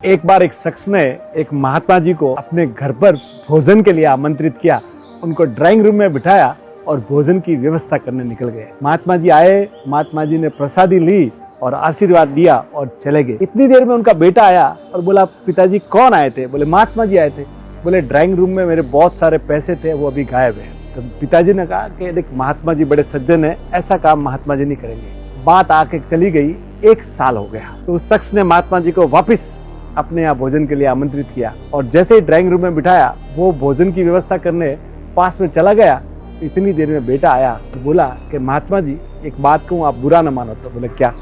एक बार एक शख्स ने एक महात्मा जी को अपने घर पर भोजन के लिए आमंत्रित किया, उनको ड्राइंग रूम में बिठाया और भोजन की व्यवस्था करने निकल गए। महात्मा जी आए, महात्मा जी ने प्रसादी ली और आशीर्वाद दिया और चले गए। इतनी देर में उनका बेटा आया और बोला, पिताजी कौन आए थे? बोले, महात्मा जी आए थे। बोले, ड्राइंग रूम में मेरे बहुत सारे पैसे थे, वो अभी गायब है। तो पिताजी ने कहा कि देख, महात्मा जी बड़े सज्जन है, ऐसा काम महात्मा जी नहीं करेंगे। बात आके चली गई, 1 साल हो गया। तो उस शख्स ने महात्मा जी को वापिस अपने यहाँ भोजन के लिए आमंत्रित किया और जैसे ही ड्राइंग रूम में बिठाया, वो भोजन की व्यवस्था करने पास में चला गया। इतनी देर में बेटा आया और बोला कि महात्मा जी, एक बात कहूँ, आप बुरा न मानो तो। बोले, क्या?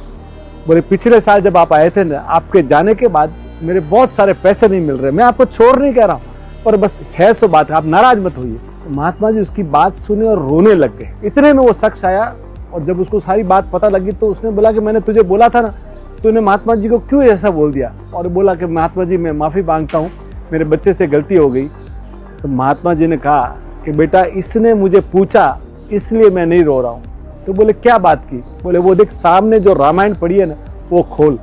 बोले, पिछले साल जब आप आए थे ना, आपके जाने के बाद मेरे बहुत सारे पैसे नहीं मिल रहे। मैं आपको छोड़ नहीं कह रहा हूँ, पर बस है सो बात है, आप नाराज मत होइए। तो महात्मा जी उसकी बात सुने और रोने लग गए। इतने में वो शख्स आया और जब उसको सारी बात पता लगी तो उसने बोला कि मैंने तुझे बोला था ना, तूने महात्मा जी को क्यों ऐसा बोल दिया? और बोला कि महात्मा जी, मैं माफ़ी मांगता हूँ, मेरे बच्चे से गलती हो गई। तो महात्मा जी ने कहा कि बेटा, इसने मुझे पूछा इसलिए मैं नहीं रो रहा हूँ। तो बोले, क्या बात की? बोले, वो देख, सामने जो रामायण पढ़ी है ना, वो खोल।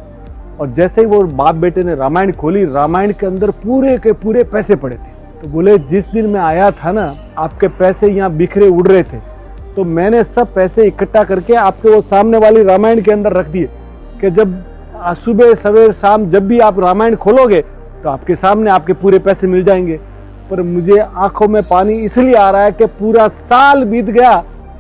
और जैसे ही वो बाप बेटे ने रामायण खोली, रामायण के अंदर पूरे के पूरे पैसे पड़े थे। तो बोले, जिस दिन मैं आया था ना, आपके पैसे यहाँ बिखरे उड़ रहे थे, तो मैंने सब पैसे इकट्ठा करके आपके वो सामने वाली रामायण के अंदर रख दिए कि जब सुबह सवेर शाम जब भी आप रामायण खोलोगे तो आपके सामने आपके पूरे पैसे मिल जाएंगे। पर मुझे आंखों में पानी इसलिए आ रहा है कि पूरा साल बीत गया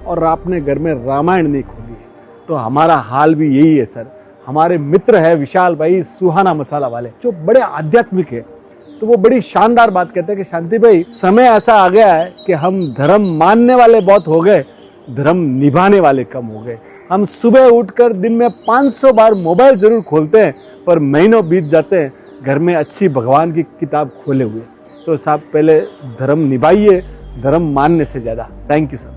और आपने घर में रामायण नहीं खोली है। तो हमारा हाल भी यही है सर। हमारे मित्र है विशाल भाई, सुहाना मसाला वाले, जो बड़े आध्यात्मिक है, तो वो बड़ी शानदार बात कहते हैं कि शांति भाई, समय ऐसा आ गया है कि हम धर्म मानने वाले बहुत हो गए, धर्म निभाने वाले कम हो गए। हम सुबह उठकर दिन में 500 बार मोबाइल जरूर खोलते हैं, पर महीनों बीत जाते हैं घर में अच्छी भगवान की किताब खोले हुए। तो साहब, पहले धर्म निभाइए, धर्म मानने से ज़्यादा। Thank you sir.